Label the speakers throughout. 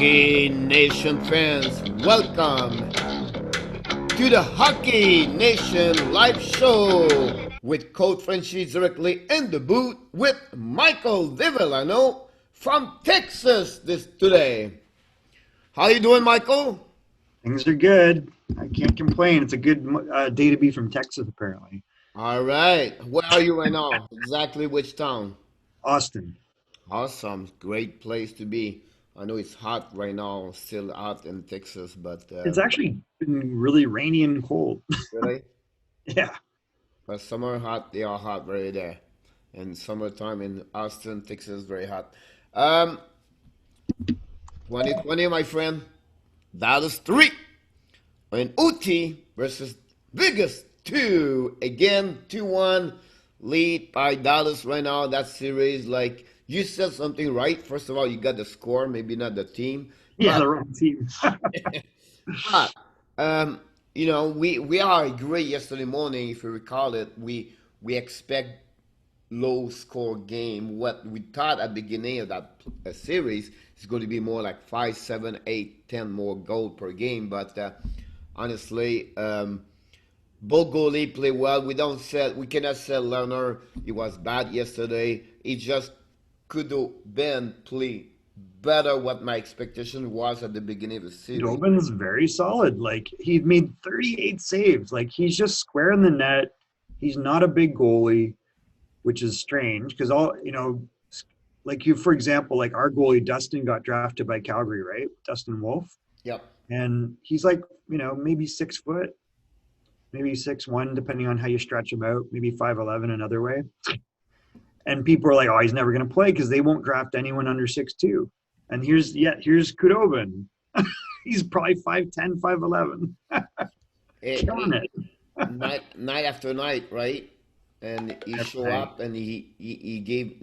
Speaker 1: Hockey Nation fans, welcome to the Hockey Nation live show with Coach Frenchy directly in the booth with Michael Devellano from Texas this today. How you doing, Michael?
Speaker 2: Things are good. I can't complain. It's a good day to be from Texas, apparently.
Speaker 1: All right. Where are you right now? Exactly which town?
Speaker 2: Austin.
Speaker 1: Awesome. Great place to be. I know it's hot right now, still hot in Texas, but
Speaker 2: It's actually been really rainy and cold.
Speaker 1: really?
Speaker 2: Yeah.
Speaker 1: But summer hot, they are hot right there. And summertime in Austin, Texas, very hot. Um, 2020, my friend, Dallas 3 in UT versus Vegas 2. Again, 2-1 lead by Dallas right now. That series, like you said something right. First of all, you got the score, maybe not the team.
Speaker 2: Yeah,
Speaker 1: But
Speaker 2: the wrong team.
Speaker 1: But um, we are agree yesterday morning, if you recall it, we expect low score game. What we thought at the beginning of that series is going to be more like 5, 7, 8, 10 more goal per game. But honestly, both goalie play well. We cannot say Lerner he was bad yesterday. He just could have been play better what my expectation was at the beginning of the series.
Speaker 2: Dobin's very solid. Like he made 38 saves. Like he's just square in the net. He's not a big goalie, which is strange because like you, for example, like our goalie Dustin got drafted by Calgary, right? Dustin Wolf,
Speaker 1: Yep.
Speaker 2: and he's like maybe 6 foot, maybe 6'1", depending on how you stretch him out. Maybe 5'11" another way. And people are like, "Oh, he's never going to play because they won't draft anyone under 6'2". And here's Kudobin. He's probably 5'10", 5'11", killing
Speaker 1: It,
Speaker 2: it
Speaker 1: night after night, right? And he
Speaker 2: every
Speaker 1: show
Speaker 2: night.
Speaker 1: up and he gave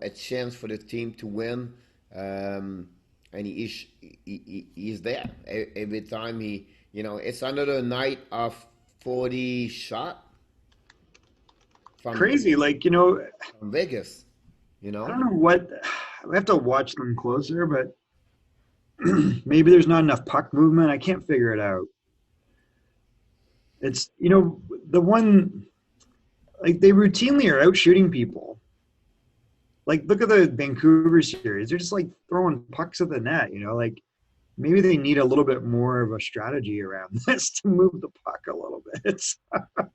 Speaker 1: a chance for the team to win, um, and he's there every time it's another night of 40 shot from
Speaker 2: Crazy. Like
Speaker 1: from Vegas, you
Speaker 2: I
Speaker 1: know.
Speaker 2: don't know what. We have to watch them closer, but maybe there's not enough puck movement. I can't figure it out. It's the one like they routinely are out shooting people. Like look at the Vancouver series; they're just like throwing pucks at the net. Like maybe they need a little bit more of a strategy around this to move the puck a little bit.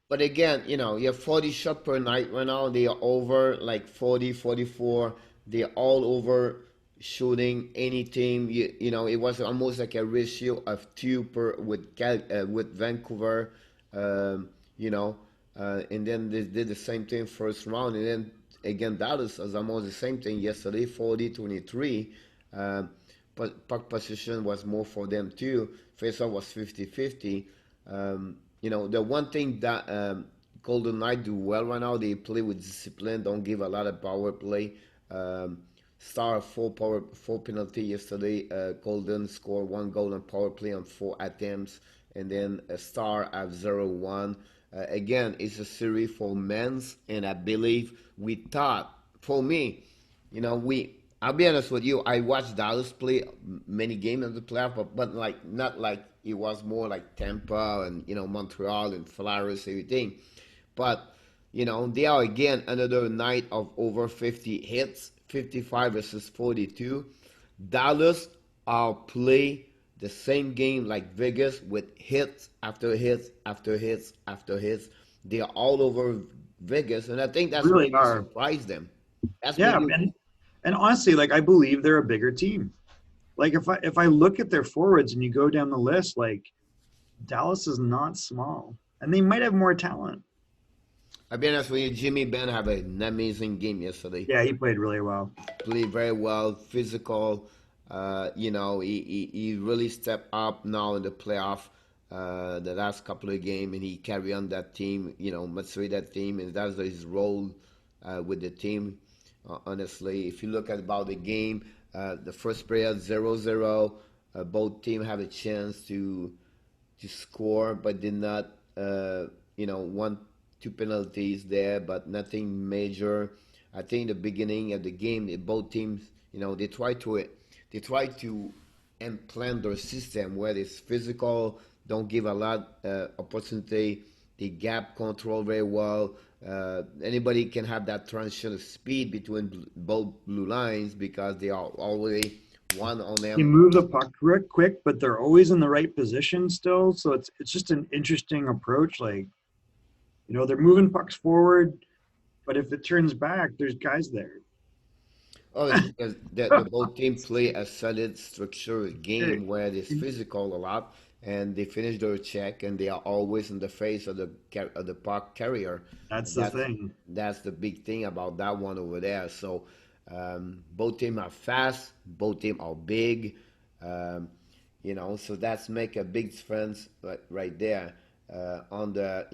Speaker 1: But again, you have 40 shot per night right now. They are over like 40, 44. They're all over shooting any team. It was almost like a ratio of two per with Vancouver. Um, you know, and then they did the same thing first round, and then again Dallas was almost the same thing yesterday, 40-23. Um, but puck position was more for them too. Faceoff was 50-50. The one thing that Golden Knight do well right now, they play with discipline, don't give a lot of power play. Um, Star four penalty yesterday. Golden scored one goal on power play on 4 attempts, and then a Star at 0-1. Again, it's a series for men's, and I believe we thought, for me, we. I'll be honest with you. I watched Dallas play many games in the playoff, but like not like it was more like Tampa and Montreal and Flyers everything. But they are again another night of over 50 hits, 55 versus 42. Dallas are play the same game like Vegas with hits after hits after hits after hits. They are all over Vegas, and I think that's
Speaker 2: Really
Speaker 1: maybe
Speaker 2: are.
Speaker 1: surprised them. That's
Speaker 2: Yeah,
Speaker 1: maybe
Speaker 2: and honestly, like I believe they're a bigger team. Like if I look at their forwards and you go down the list, like Dallas is not small, and they might have more talent.
Speaker 1: I'll be honest with you, Jimmy Ben had an amazing game yesterday.
Speaker 2: Yeah, he played really well.
Speaker 1: Played very well, physical. He really stepped up now in the playoff. The last couple of games, and he carry on that team. Motivate that team, and that's his role with the team. Honestly, if you look at about the game, the first period 0-0, both teams have a chance to score, but did not. One, two penalties there, but nothing major. I think the beginning of the game, both teams, they try to and plan their system where it's physical, don't give a lot opportunity, the gap control very well. Anybody can have that transition speed between both blue lines because they are already one on
Speaker 2: They
Speaker 1: them.
Speaker 2: move the puck quick, but they're always in the right position still. So it's just an interesting approach. Like, they're moving pucks forward, but if it turns back, there's guys there.
Speaker 1: Oh, it's because the both team play a solid structured
Speaker 2: Hey,
Speaker 1: game where it's physical a lot, and they finish their check, and they are always in the face of of the puck carrier,
Speaker 2: that's
Speaker 1: and
Speaker 2: the thing.
Speaker 1: that's the big thing about that one over there. So both team are fast, both team are big, um, so that's make a big difference right there on the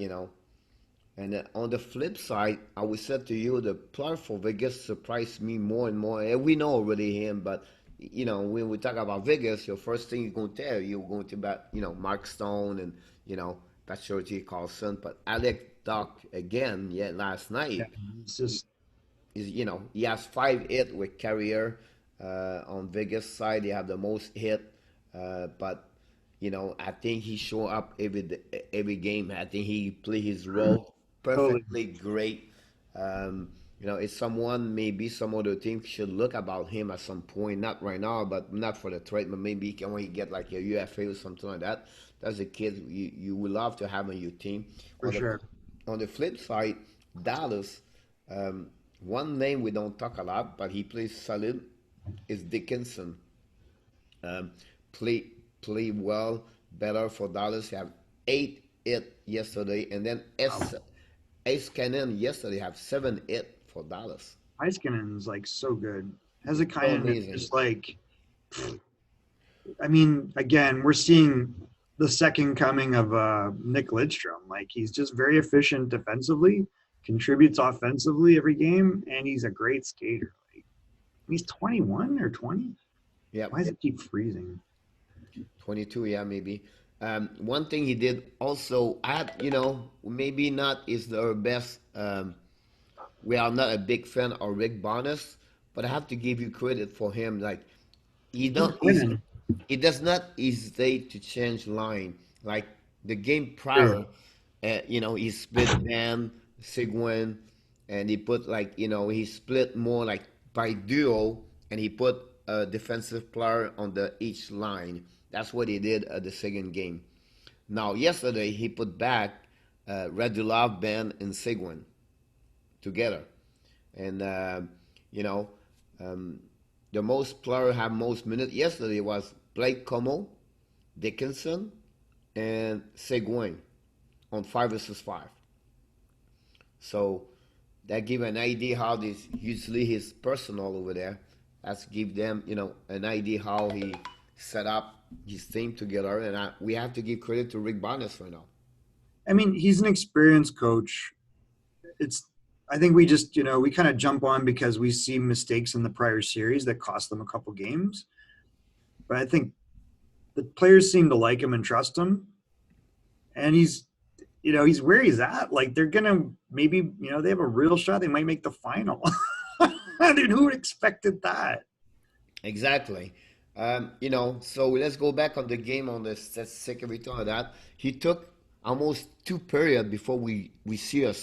Speaker 1: and on the flip side, I would say to you, the player for Vegas surprised me more and more. And we know already him, but when we talk about Vegas, your first thing you're going to tell, you're going to bet, Mark Stone and Patrick Carlson. But Alex Dock again, yeah, last
Speaker 2: Yeah,
Speaker 1: night
Speaker 2: it's just
Speaker 1: is he has 5 hit with Carrier on Vegas side. They have the most hit, but I think he show up every game. I think he play his role
Speaker 2: totally
Speaker 1: perfectly great. It's someone maybe some other team should look about him at some point. Not right now, but not for the trade. But maybe when he get like a UFA or something like that. That's a kid you would love to have on your team.
Speaker 2: for sure.
Speaker 1: On the flip side, Dallas. Um, One name we don't talk a lot, but he plays solid, is Dickinson. Um, play play well, better for Dallas. He have 8 hit yesterday, and then
Speaker 2: Wow.
Speaker 1: Ace Cannon yesterday have 7 hit for Dallas.
Speaker 2: Heiskanen's like so good.
Speaker 1: So
Speaker 2: Hezekiah is
Speaker 1: amazing.
Speaker 2: just like, I mean, again, we're seeing the second coming of Nick Lidstrom. Like, he's just very efficient defensively, contributes offensively every game, and he's a great skater. Like, he's 21 or 20.
Speaker 1: Yep,
Speaker 2: Why does it keep freezing?
Speaker 1: 22. Yeah, maybe. One thing he did also, maybe not is the best. We are not a big fan of Rick Barnes, but I have to give you credit for him. Like he
Speaker 2: He's
Speaker 1: don't he's,
Speaker 2: winning.
Speaker 1: he does not hesitate to change line. Like the game
Speaker 2: True.
Speaker 1: prior, he split Dan Sigwin, and he put like he split more like by duo, and he put a defensive player on the each line. That's what he did at the second game. Now yesterday he put back Radulov, Ben, and Sigwin together, and you know um, the most player have most minutes yesterday was Blake Como, Dickinson, and Seguin on 5 versus 5. So that give an idea how this usually his personal over there. That's give them an idea how he set up his team together, and we have to give credit to Rick Barnes for now.
Speaker 2: I mean, he's an experienced coach. It's, I think we just, we kind of jump on because we see mistakes in the prior series that cost them a couple games. But I think the players seem to like him and trust him. And he's where he's at. Like, they're gonna maybe, they have a real shot. They might make the final. Dude, who expected that?
Speaker 1: Exactly. So let's go back on the game on the statistic everything of that. He took almost 2 periods before we see a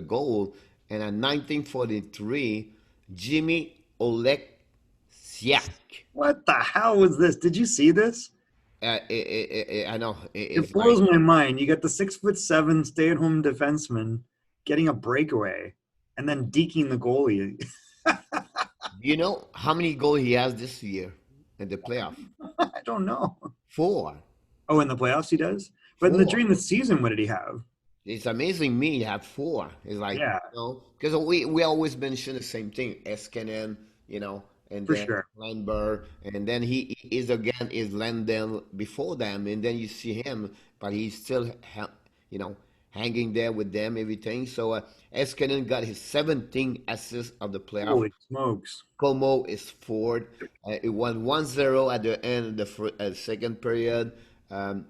Speaker 1: goal, and at 1943, Jimmy Oleksiak.
Speaker 2: What the hell was this? Did you see this?
Speaker 1: I know
Speaker 2: It
Speaker 1: it's like
Speaker 2: blows my mind. You got the 6'7" stay-at-home defenseman getting a breakaway and then deking the goalie.
Speaker 1: you know how many goals he has this year in the playoff?
Speaker 2: I don't know.
Speaker 1: Four,
Speaker 2: Oh, in the playoffs he does. But
Speaker 1: four.
Speaker 2: during the season, what did he have?
Speaker 1: It's amazing me you have four. It's like,
Speaker 2: Yeah,
Speaker 1: because we always mention the same thing, Eskinen, and
Speaker 2: for
Speaker 1: then
Speaker 2: sure.
Speaker 1: Lindbergh, and then he is again is Landon before them, and then you see him, but he's still, you know, hanging there with them, everything. So Eskinen got his 17th assist of the playoff.
Speaker 2: Holy smokes!
Speaker 1: Como is fourth. It won 1-0 at the end of the second period. Um,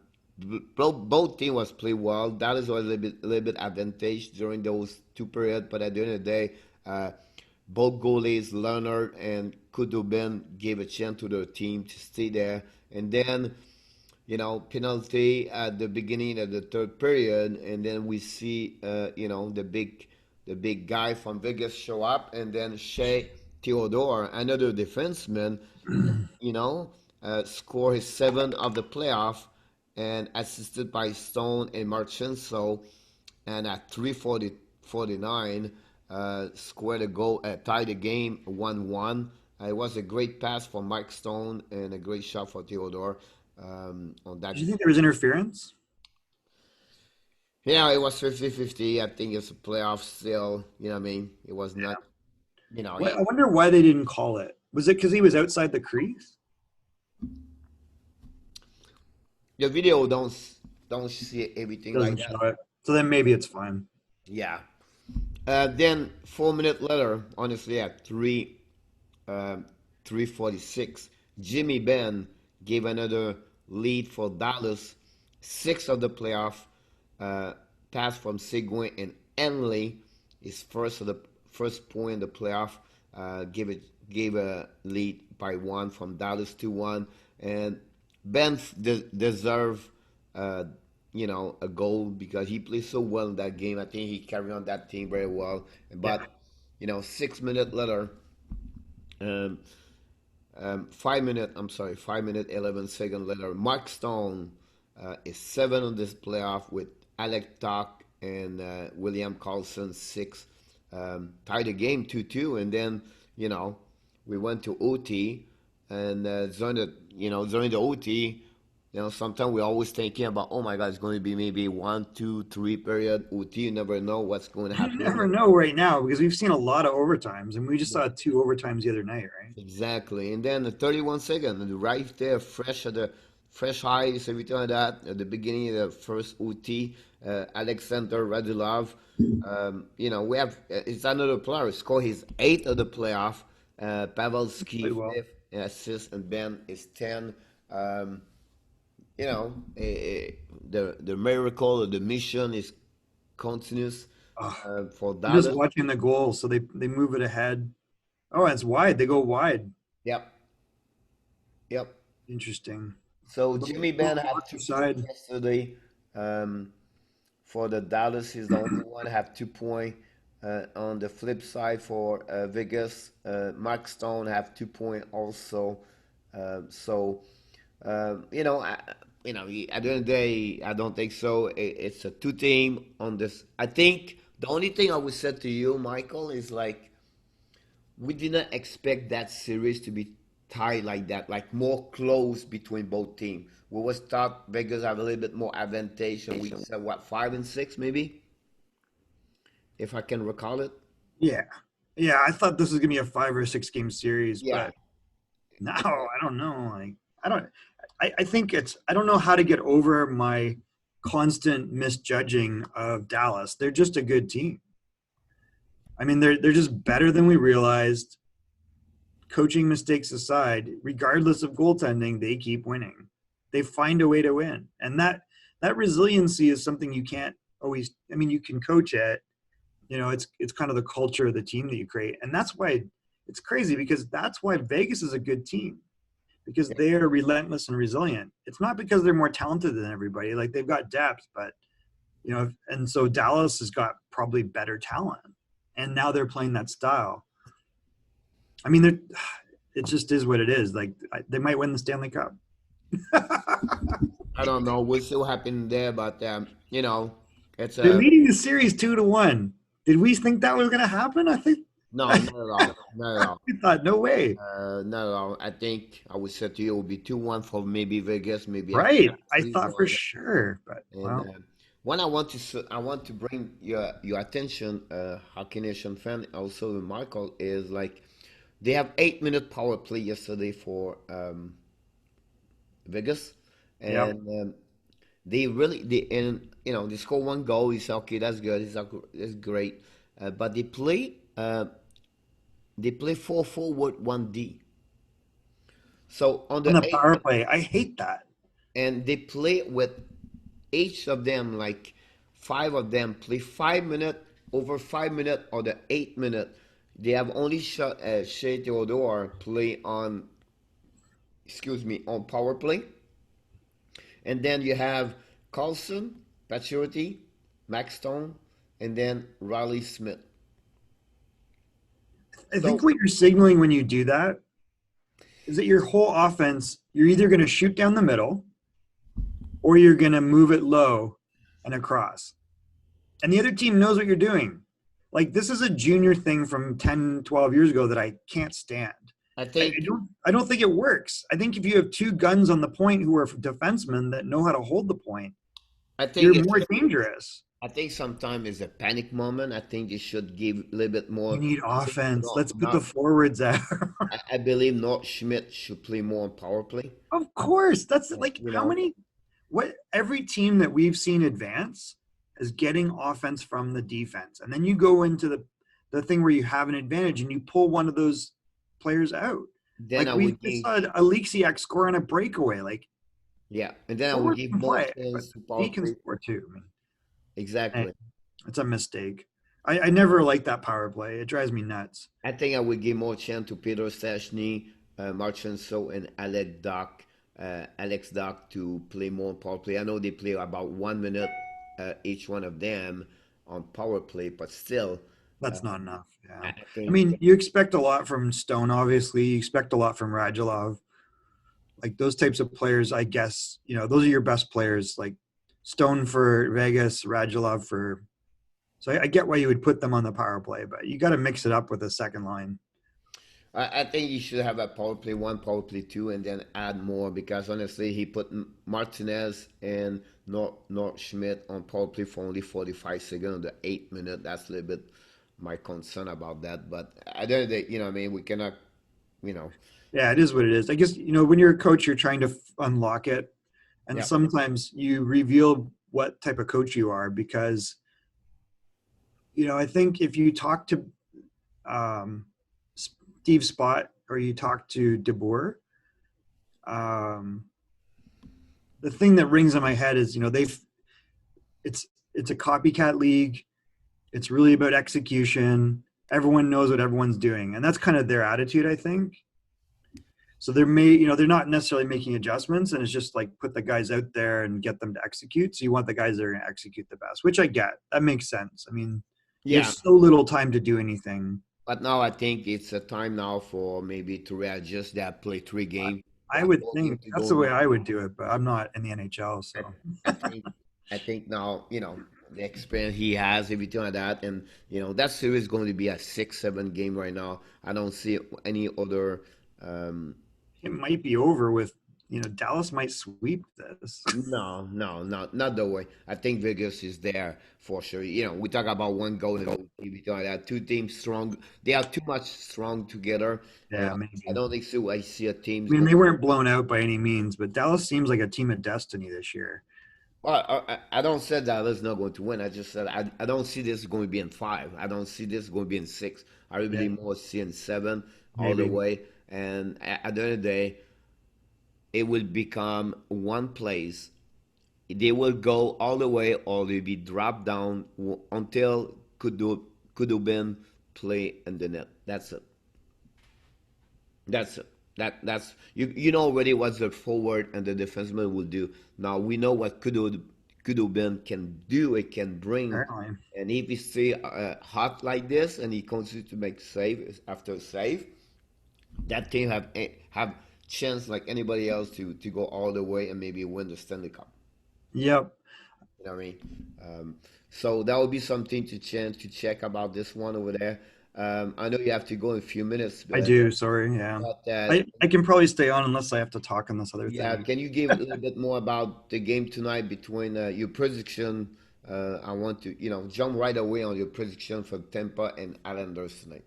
Speaker 1: both teams was play well. Dallas was a little bit advantage during those 2 periods, but at the end of the day, both goalies, Leonard and Kudubin, gave a chance to their team to stay there. And then, penalty at the beginning of the third period, and then we see, the big guy from Vegas show up, and then Shea Theodore, another defenseman, score his seventh of the playoff, and assisted by Stone and Marchenso, and at 3:49, scored a goal, tied the game 1-1. It was a great pass for Mike Stone and a great shot for Theodore on
Speaker 2: Do
Speaker 1: that.
Speaker 2: you think there was interference?
Speaker 1: Yeah, it was 50-50. I think it's a playoff still. You know what I mean? It was not,
Speaker 2: I wonder why they didn't call it. Was it because he was outside the crease?
Speaker 1: the video don't see everything like
Speaker 2: Doesn't
Speaker 1: that.
Speaker 2: show it. So then maybe it's fine.
Speaker 1: Yeah. Then 4 minutes later, honestly, at 3:46, Jimmy Benn gave another lead for Dallas. Six of the playoff, uh, pass from Seguin and Henley, his first point in the playoff. Gave a lead by one from Dallas 2-1, and Ben deserved, uh, a goal because he played so well in that game. I think he carried on that team very well.
Speaker 2: Yeah.
Speaker 1: But 6 minutes later, um, 5 minute, I'm sorry, 5 minute 11 seconds later, Mark Stone is seven on this playoff with Alec Tuck and William Carlson six, tied the game 2-2, and then you know we went to OT, and during the OT, sometimes we're always thinking about, oh my God, it's going to be maybe 1, 2, 3 period OT. You never know what's going to
Speaker 2: You
Speaker 1: happen.
Speaker 2: never know right now because we've seen a lot of overtimes, and we just saw two overtimes the other night, right?
Speaker 1: Exactly. And then the 31 second, and right there, fresh eyes, everything like that. At the beginning of the first OT, Alexander Radulov, we have, it's another player, score his eighth of the playoff. Pavelski
Speaker 2: Played well.
Speaker 1: fifth assist, and Ben is 10. Um, the miracle of the mission is continuous
Speaker 2: Oh,
Speaker 1: for
Speaker 2: I'm just
Speaker 1: Dallas.
Speaker 2: watching the goal, so they move it ahead. Oh, it's wide. They go wide.
Speaker 1: Yep, yep.
Speaker 2: Interesting.
Speaker 1: So
Speaker 2: Little,
Speaker 1: Jimmy Ben
Speaker 2: little
Speaker 1: had
Speaker 2: Marker
Speaker 1: 2 points
Speaker 2: side.
Speaker 1: yesterday. Um, for the Dallas, he's the only one have 2 points. On the flip side for Vegas, Mark Stone have 2 points also. So at the end of the day, I don't think so. It's a two team on this. I think the only thing I would say to you, Michael, is like we did not expect that series to be tied like that, like more close between both teams. We was thought Vegas have a little bit more advantage, and we said what, 5-6 maybe, if I can recall it.
Speaker 2: Yeah. Yeah, I thought this was gonna be a 5 or 6 game series,
Speaker 1: Yeah,
Speaker 2: but no, I don't know. Like I don't I think it's I don't know how to get over my constant misjudging of Dallas. They're just a good team. I mean, they're just better than we realized. Coaching mistakes aside, regardless of goaltending, they keep winning. They find a way to win. And that resiliency is something you can't always I mean, you can coach it. It's kind of the culture of the team that you create. And that's why it's crazy because that's why Vegas is a good team because they are relentless and resilient. It's not because they're more talented than everybody. Like they've got depth, but and so Dallas has got probably better talent. And now they're playing that style. I mean, it just is what it is. Like they might win the Stanley Cup.
Speaker 1: I don't know. We'll see what happens there, but it's
Speaker 2: They're
Speaker 1: a
Speaker 2: leading the series 2-1. Did we think that was going to happen? I think
Speaker 1: no, not at all, not at all.
Speaker 2: we thought, no way.
Speaker 1: Not at all. I think I would say to you it would be 2-1 for maybe Vegas, maybe at
Speaker 2: Right. I thought for
Speaker 1: 3-1.
Speaker 2: sure, but
Speaker 1: And
Speaker 2: well,
Speaker 1: one I want to bring your attention, Hockey Nation fan, also Michael, is like they have 8 minute power play yesterday for Vegas,
Speaker 2: yep.
Speaker 1: and they score one goal. You say okay, that's good. That's great, but they play 4 forward 1D. So on
Speaker 2: On
Speaker 1: the
Speaker 2: the
Speaker 1: eight
Speaker 2: power play, I hate that.
Speaker 1: and they play with each of them, like five of them play 5 minute, over 5 minute, or the 8 minute. They have only Shea Theodore play on, excuse me, on power play, and then you have Carlson, Pacioretty, Max Stone, and then Riley Smith.
Speaker 2: I think
Speaker 1: So
Speaker 2: what you're signaling when you do that is that your whole offense, you're either going to shoot down the middle or you're going to move it low and across. And the other team knows what you're doing. Like this is a junior thing from 10, 12 years ago that I can't stand.
Speaker 1: I
Speaker 2: I, I
Speaker 1: think
Speaker 2: don't I don't think it works. I think if you have two guns on the point who are defensemen that know how to hold the point,
Speaker 1: I think
Speaker 2: you're
Speaker 1: it's
Speaker 2: more dangerous.
Speaker 1: I think sometimes it's a panic moment. I think you should give a little bit
Speaker 2: You
Speaker 1: more.
Speaker 2: need
Speaker 1: I think
Speaker 2: offense.
Speaker 1: not
Speaker 2: Let's put the
Speaker 1: not.
Speaker 2: forwards out.
Speaker 1: I believe not Schmidt should play more on power play.
Speaker 2: Of course. That's like
Speaker 1: You
Speaker 2: how
Speaker 1: know,
Speaker 2: many what every team that we've seen advance is getting offense from the defense. And then you go into the thing where you have an advantage and you pull one of those players out.
Speaker 1: then
Speaker 2: Like
Speaker 1: I
Speaker 2: we
Speaker 1: would
Speaker 2: just
Speaker 1: give
Speaker 2: saw Alexiak score on a breakaway. Like
Speaker 1: yeah, and then I would
Speaker 2: forward
Speaker 1: give
Speaker 2: can
Speaker 1: more
Speaker 2: play, but
Speaker 1: chance to power
Speaker 2: he can
Speaker 1: play.
Speaker 2: score too. I mean, eh,
Speaker 1: Exactly.
Speaker 2: it's a mistake. I never like that power play. It drives me nuts.
Speaker 1: I think I would give more chance to Peter Stachny, Marchenso, and Alex Dock to play more on power play. I know they play about 1 minute each one of them on power play, but still,
Speaker 2: That's not enough. Yeah.
Speaker 1: I
Speaker 2: I
Speaker 1: think
Speaker 2: mean, you expect a lot from Stone, obviously. You expect a lot from Radulov. Like those types of players, I guess, those are your best players. Like Stone for Vegas, Radulov for. So I get why you would put them on the power play, but you got to mix it up with a second line.
Speaker 1: I think you should have a power play one, power play two, and then add more because honestly, he put Martinez and Nort Schmidt on power play for only 45 seconds, the 8 minute. That's a little bit my concern about that. But I don't think, I mean, we cannot, you know,
Speaker 2: Yeah, it is what it is. I guess, when you're a coach, you're trying to unlock it. And
Speaker 1: yeah,
Speaker 2: sometimes you reveal what type of coach you are because, I think if you talk to um, Steve Spott or you talk to DeBoer, um, the thing that rings in my head is, it's a copycat league. It's really about execution. Everyone knows what everyone's doing. And that's kind of their attitude, I think. So they're not necessarily making adjustments, and it's just like put the guys out there and get them to execute. So you want the guys that are going to execute the best, which I get. That makes sense. I mean, you have
Speaker 1: yeah.
Speaker 2: so little time to do anything.
Speaker 1: But now I think it's a time now for maybe to readjust that play three game.
Speaker 2: I
Speaker 1: One
Speaker 2: would
Speaker 1: more game
Speaker 2: think
Speaker 1: to
Speaker 2: that's
Speaker 1: go
Speaker 2: the way
Speaker 1: now.
Speaker 2: I would do it, but I'm not in the NHL,
Speaker 1: I,
Speaker 2: so
Speaker 1: I think I think now the experience he has, everything like that, and that series is going to be a 6-7 game right now. I don't see any other. Um,
Speaker 2: it might be over with. Dallas might sweep this.
Speaker 1: no, no, no, not the way. I think Vegas is there for sure. We talk about one goal and everything like that. Two teams strong. They are too much strong together, and
Speaker 2: Yeah,
Speaker 1: I
Speaker 2: maybe.
Speaker 1: don't think so. I see a
Speaker 2: I
Speaker 1: team's
Speaker 2: mean,
Speaker 1: going.
Speaker 2: they weren't blown out by any means, but Dallas seems like a team of destiny this year.
Speaker 1: Well, I don't say that it's not going to win. I just said I don't see this going to be in five. I don't see this going to be in six. I really
Speaker 2: Yeah,
Speaker 1: believe more see in seven all the
Speaker 2: maybe.
Speaker 1: way. And at the end of the day, it will become one place. They will go all the way, or they'll be dropped down until could have been play in the net. That's it. That's it. That's you know already what the forward and the defenseman will do. Now we know what could have been can do. It can bring,
Speaker 2: Apparently.
Speaker 1: and if he stay hot like this and he continues to make save after save, that team have chance like anybody else to go all the way and maybe win the Stanley Cup.
Speaker 2: Yep.
Speaker 1: You know what I mean? So that would be something to check about this one over there. I know you have to go in a few minutes,
Speaker 2: I do. Sorry. Yeah.
Speaker 1: but
Speaker 2: I can probably stay on unless I have to talk on this other
Speaker 1: yeah,
Speaker 2: thing.
Speaker 1: can you give a little bit more about the game tonight between your prediction? I want to, jump right away on your prediction for Tampa and Islanders tonight.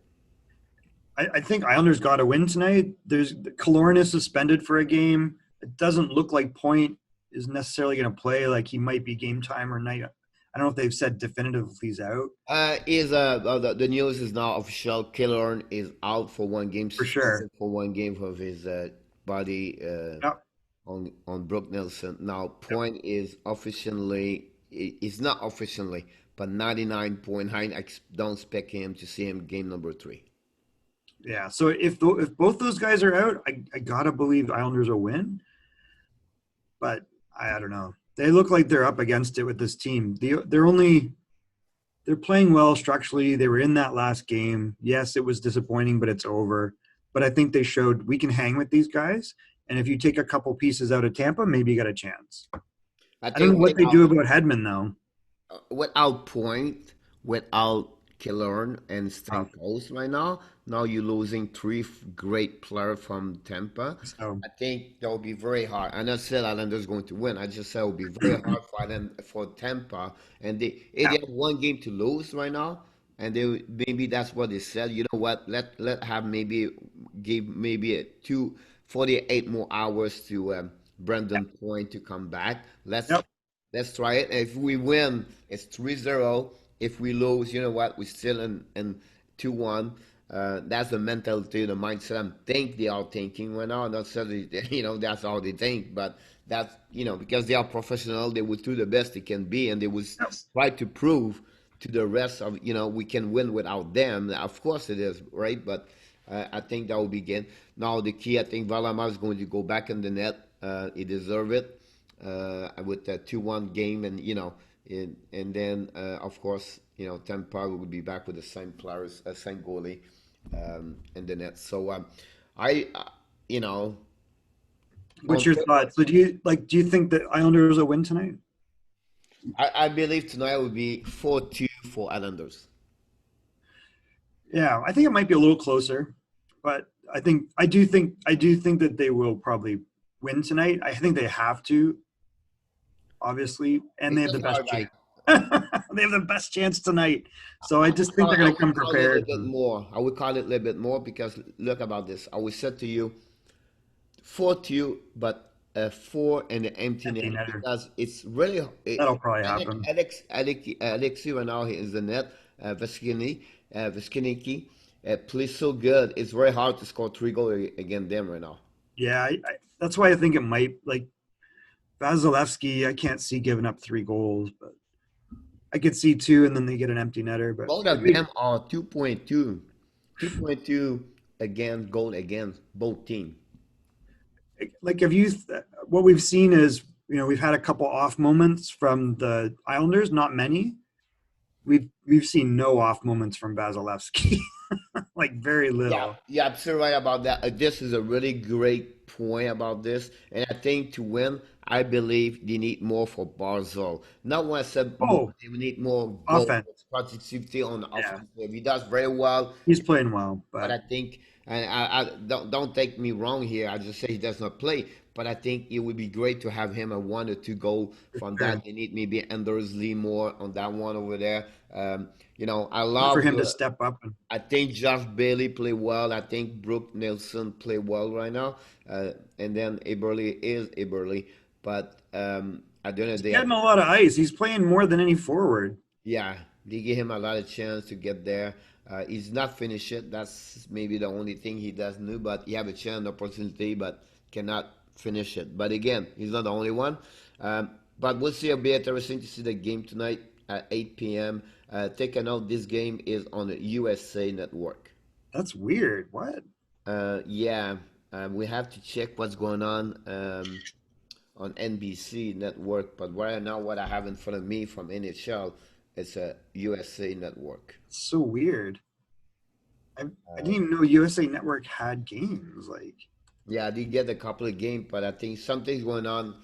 Speaker 2: I think Islanders got to win tonight. There's Killorn is suspended for a game. It doesn't look like Point is necessarily going to play. Like he might be game time or night. I don't know if they've said definitively he's out
Speaker 1: The news is now official. Killorn is out for one game,
Speaker 2: for sure.
Speaker 1: suspended for one game of his body
Speaker 2: Yep.
Speaker 1: on Brooke Nelson. Now,
Speaker 2: Yep.
Speaker 1: Point is officially, it's not officially, but 99.9. I don't expect him to see him game number three.
Speaker 2: Yeah. So if both those guys are out, I gotta believe the Islanders will win. But I don't know. They look like they're up against it with this team. They're playing well structurally. They were in that last game. Yes, it was disappointing, but it's over. But I think they showed we can hang with these guys. And if you take a couple pieces out of Tampa, maybe you got a chance.
Speaker 1: I
Speaker 2: I don't know
Speaker 1: think
Speaker 2: what they do about Hedman though.
Speaker 1: without Point, without Killorn and
Speaker 2: Oh,
Speaker 1: Stamkos right now, now you're losing three great players from Tampa.
Speaker 2: so
Speaker 1: I think that will be very hard. I never said Islanders going to win. I just said it will be very hard for them for Tampa, and they
Speaker 2: yeah,
Speaker 1: have one game to lose right now. And they maybe that's what they said. You know what? Let have maybe give maybe a 48 more hours to Brandon Point to come back.
Speaker 2: yep.
Speaker 1: Let's try it. If we win, it's 3-0. If we lose, you know what? We're still in 2-1. That's the mentality, the mindset I think they are thinking right now. Not necessarily, that's all they think, but that's, because they are professional, they would do the best they can be, and they would
Speaker 2: Yep.
Speaker 1: try to prove to the rest of, we can win without them. Of course it is, right? But I think that will begin. Now, the key, I think Valama is going to go back in the net. He deserves it with the 2-1 game, and then of course Tampa will be back with the same players, same goalie in the net. So I you know
Speaker 2: What's
Speaker 1: on
Speaker 2: your
Speaker 1: paper,
Speaker 2: thoughts? So do you think that Islanders will win tonight?
Speaker 1: I believe tonight will be 4-2 for Islanders.
Speaker 2: Yeah, I think it might be a little closer, but I do think that they will probably win tonight. I think they have to, obviously, and they have
Speaker 1: Because
Speaker 2: the best chance.
Speaker 1: like
Speaker 2: They have the best chance tonight. So I just think they're
Speaker 1: I
Speaker 2: going to
Speaker 1: would
Speaker 2: come
Speaker 1: call it a little
Speaker 2: prepared.
Speaker 1: bit more. I would call it a little bit more because look about this. I would say to you 4-2, but a four and an empty net
Speaker 2: Empty netter.
Speaker 1: because it's really
Speaker 2: That'll probably happen.
Speaker 1: Alexi right now he is the net. Veskiniki plays so good. It's very hard to score three goals against them right now.
Speaker 2: Yeah, that's why I think it might, like, Vasilevsky. I can't see giving up 3 goals, but I could see two, and then they get an empty netter. But
Speaker 1: Both of them are 2.2, 2.2 against goal against both team.
Speaker 2: like, what we've seen is, we've had a couple off moments from the Islanders, not many. We've seen no off moments from Vasilevsky, like very
Speaker 1: Yeah,
Speaker 2: little.
Speaker 1: you're absolutely right about that. This is a really great point about this, and I think to win, I believe they need more for Barzal. Not when I said more,
Speaker 2: Oh,
Speaker 1: they need more goal
Speaker 2: offense.
Speaker 1: positivity on the
Speaker 2: Yeah,
Speaker 1: offensive. He does very well,
Speaker 2: he's playing well,
Speaker 1: but
Speaker 2: but
Speaker 1: I think, and I don't take me wrong here. I just say he does not play, but I think it would be great to have him a 1 or 2 goal
Speaker 2: for
Speaker 1: from
Speaker 2: sure,
Speaker 1: that. They need maybe Anders Lee more on that one over there. I
Speaker 2: for
Speaker 1: love.
Speaker 2: him to step up. And
Speaker 1: I think Josh Bailey play well. I think Brooke Nelson play well right now. And then Eberle is Eberle, but at the end of
Speaker 2: he's
Speaker 1: the day,
Speaker 2: getting a lot of ice. He's playing more than any forward.
Speaker 1: yeah, they give him a lot of chance to get there. He's not finished it. That's maybe the only thing he doesn't do, but he have a chance, opportunity, but cannot finish it. But again, he's not the only one. But we'll see. It'll be interesting to see the game tonight at 8 p.m. Take a note, this game is on the USA Network.
Speaker 2: That's weird. What?
Speaker 1: Yeah, we have to check what's going on NBC network. But right now, what I have in front of me from NHL is a USA network.
Speaker 2: It's so weird. I didn't even know USA Network had games. Like,
Speaker 1: Yeah, I did get a couple of games, but I think something's going on.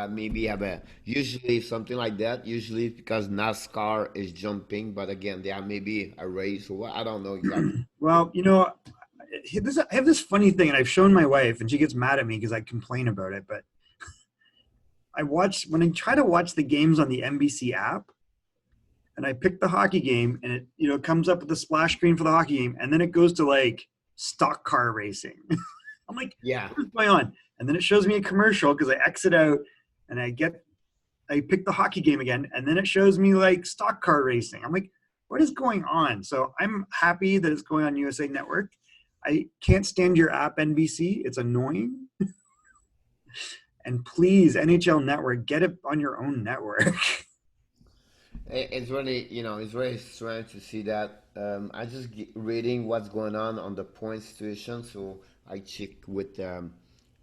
Speaker 1: Maybe have a usually something like that. Usually because NASCAR is jumping, but again, they have maybe a race or what. I don't know exactly.
Speaker 2: well, I have this funny thing, and I've shown my wife, and she gets mad at me because I complain about it. But when I try to watch the games on the NBC app, and I pick the hockey game, and it comes up with the splash screen for the hockey game, and then it goes to like stock car racing. I'm like,
Speaker 1: Yeah,
Speaker 2: what is going on? And then it shows me a commercial because I exit out, and I pick the hockey game again, and then it shows me like stock car racing. I'm like, what is going on? So I'm happy that it's going on USA Network. I can't stand your app, NBC. It's annoying. And please, NHL Network, get it on your own network.
Speaker 1: It's really, it's very strange to see that. I just reading what's going on the point situation. So I check with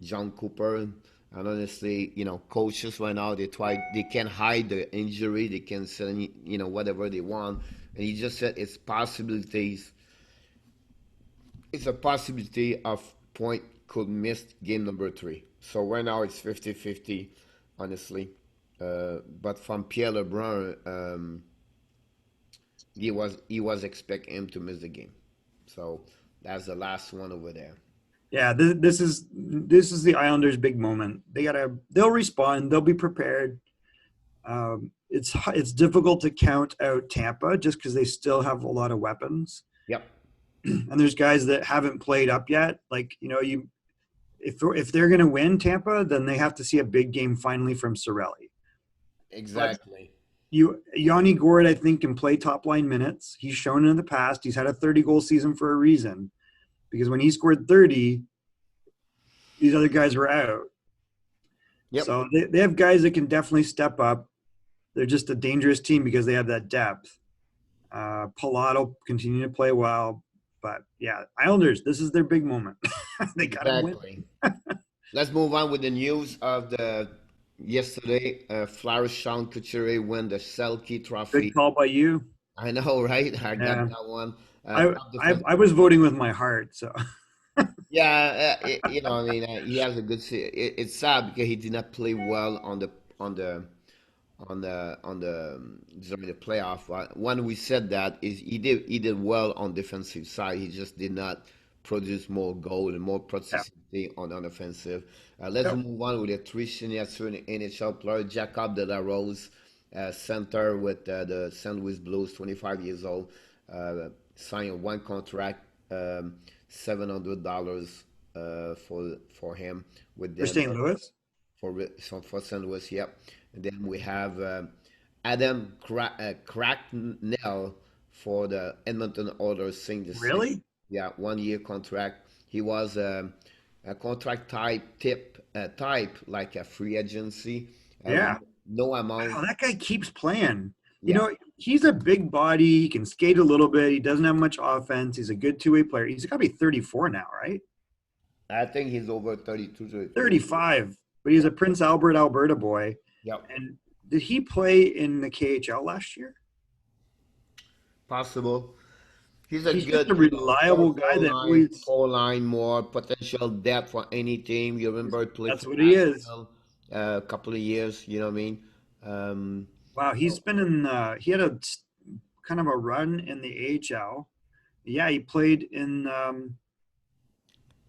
Speaker 1: John Cooper, and honestly, coaches right now they can hide the injury, they can say whatever they want, and he just said it's a possibility of point could miss game number three. So right now it's 50-50, honestly. But from Pierre LeBrun, he was expecting him to miss the game. So that's the last one over there.
Speaker 2: Yeah, this is the Islanders' big moment. They'll respond. They'll be prepared. It's difficult to count out Tampa just because they still have a lot of weapons,
Speaker 1: Yep,
Speaker 2: and there's guys that haven't played up yet. Like you, if they're going to win Tampa, then they have to see a big game finally from Sorelli. But
Speaker 1: exactly.
Speaker 2: Yanni Gord, I think, can play top line minutes. He's shown in the past. He's had a 30-goal season for a reason, because when he scored 30, these other guys were out.
Speaker 1: Yep,
Speaker 2: So they have guys that can definitely step up. They're just a dangerous team because they have that depth. Pilato continue to play well, but yeah, Islanders, this is their big moment. They got to win.
Speaker 1: exactly. Let's move on with the news of the yesterday. Flowers Sean Couturier won the Selke
Speaker 2: Good
Speaker 1: Trophy.
Speaker 2: call by you.
Speaker 1: I know, right? I got
Speaker 2: Yeah,
Speaker 1: that one.
Speaker 2: I
Speaker 1: Top
Speaker 2: I
Speaker 1: defensive.
Speaker 2: was voting with my heart. So
Speaker 1: Yeah, I mean, he has a good. It's sad because he did not play well on the during the playoff. When we said that is he did well on defensive side. He just did not produce more goal and more
Speaker 2: yeah,
Speaker 1: consistency on offensive. Let's
Speaker 2: yep.
Speaker 1: move on with the three senior NHL player Jacob De La Rose, center with the St. Louis Blues, 25 years old, signed one contract, $700 for him with
Speaker 2: For
Speaker 1: them
Speaker 2: St. Louis,
Speaker 1: for St. Louis. Yep. And then we have Adam Cracknell for the Edmonton Oilers, saying the same.
Speaker 2: really?
Speaker 1: Yeah, 1 year contract. He was a contract type like a free agency with
Speaker 2: Yeah.
Speaker 1: no amount.
Speaker 2: Wow, that guy keeps playing.
Speaker 1: Yeah,
Speaker 2: He's a big body. He can skate a little bit. He doesn't have much offense. He's a good two-way player. He's got to be 34 now, right?
Speaker 1: I think he's over 32, 33.
Speaker 2: 35. But he's
Speaker 1: Yeah,
Speaker 2: a Prince Albert, Alberta boy.
Speaker 1: yep,
Speaker 2: And did he play in the KHL last year?
Speaker 1: possible. He's a
Speaker 2: He's just a
Speaker 1: good,
Speaker 2: reliable guy
Speaker 1: four
Speaker 2: that
Speaker 1: line,
Speaker 2: always.
Speaker 1: four line more potential depth for any team. You remember he played
Speaker 2: That's
Speaker 1: for
Speaker 2: what he is.
Speaker 1: Nashville a couple of years. You know what I mean? Um,
Speaker 2: Wow, he's
Speaker 1: so
Speaker 2: been in. He had a kind of a run in the AHL. Yeah, he played in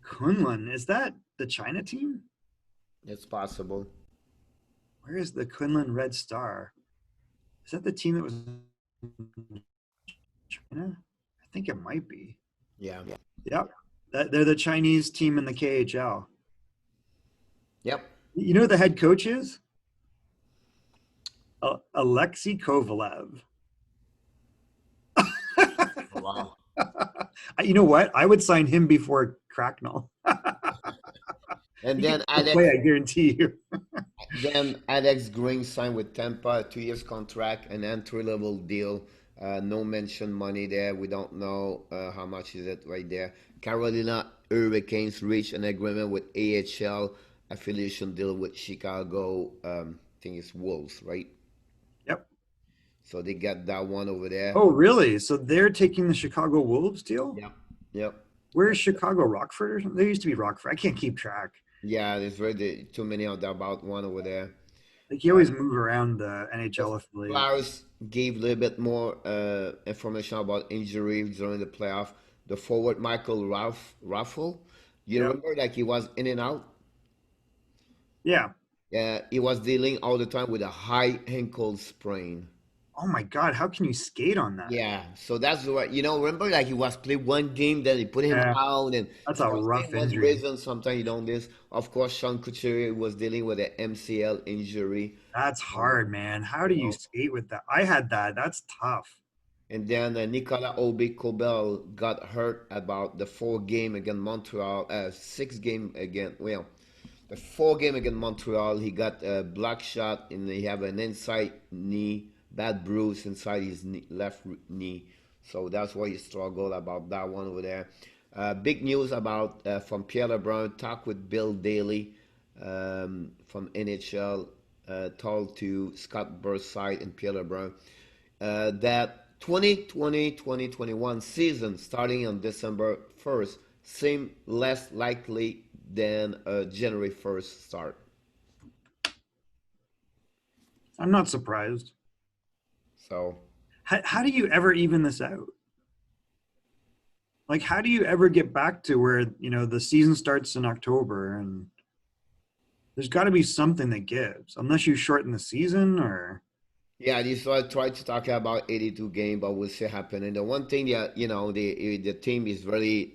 Speaker 2: Kunlun. Is that the China team?
Speaker 1: it's possible.
Speaker 2: Where is the Kunlun Red Star? Is that the team that was in China? I think it might be.
Speaker 1: Yeah.
Speaker 2: Yep. They're the Chinese team in the KHL.
Speaker 1: Yep.
Speaker 2: You know who the head coach is? Alexei Kovalev.
Speaker 1: Oh, wow.
Speaker 2: You know what? I would sign him before Cracknell.
Speaker 1: And
Speaker 2: He can
Speaker 1: then
Speaker 2: still
Speaker 1: Alex,
Speaker 2: play, I guarantee you.
Speaker 1: Green signed with Tampa, a 2 years contract, an entry level deal. No mention money there. We don't know how much is it right there. Carolina Hurricanes reached an agreement with AHL affiliation deal with Chicago. I think it's Wolves, right?
Speaker 2: Yep.
Speaker 1: So they got that one over there.
Speaker 2: Oh, really? So they're taking the Chicago Wolves deal?
Speaker 1: Yep. Yep.
Speaker 2: Where's Chicago? Rockford? Or something? There used to be Rockford. I can't keep track.
Speaker 1: Yeah, there's really too many of that about one over there.
Speaker 2: Like you always move around the
Speaker 1: The
Speaker 2: NHL affiliates.
Speaker 1: Flowers gave a little bit more information about injury during the playoff. The forward Michael Raffle, you
Speaker 2: Yep.
Speaker 1: remember like he was in and out.
Speaker 2: Yeah.
Speaker 1: He was dealing all the time with a high ankle sprain.
Speaker 2: Oh my God, how can you skate on that?
Speaker 1: Yeah, so that's what remember, like he was play one game, then they put him
Speaker 2: Yeah,
Speaker 1: out, and
Speaker 2: that's a
Speaker 1: first game
Speaker 2: rough
Speaker 1: was
Speaker 2: injury.
Speaker 1: risen. Sometimes you don't this. Of course, Sean Couturier was dealing with an MCL injury.
Speaker 2: That's
Speaker 1: Um,
Speaker 2: hard, man. How do
Speaker 1: you
Speaker 2: you
Speaker 1: know,
Speaker 2: skate with that? I had that. That's tough.
Speaker 1: And then Nicolas Aubé-Kubel got hurt about the 4 game against Montreal, 6 game against, well, the 4 game against Montreal. He got a block shot and he have an inside knee bad bruise inside his knee, left knee. So that's why he struggled about that one over there. Big news about from Pierre LeBrun. Talk with Bill Daly from NHL. Told to Scott Burnside and Pierre LeBrun that 2020-2021 season starting on December 1st seem less likely than a January 1st start.
Speaker 2: I'm not surprised.
Speaker 1: So,
Speaker 2: How do you ever even this out? Like, how do you ever get back to where, the season starts in October and there's got to be something that gives, unless you shorten the season or.
Speaker 1: yeah, this I tried to talk about 82 game, but we'll see happen. And the one thing that, the team is really,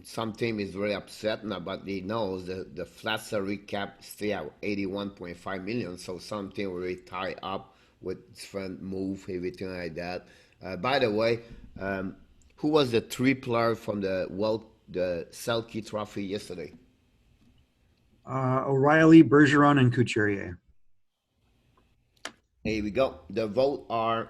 Speaker 1: some team is very upset now, but they know the flat salary cap stay at 81.5 million. So something really tie up with different move, everything like that. By the way, who was the three player from the Selke Trophy yesterday?
Speaker 2: O'Reilly, Bergeron, and Couturier.
Speaker 1: Here we go. The vote are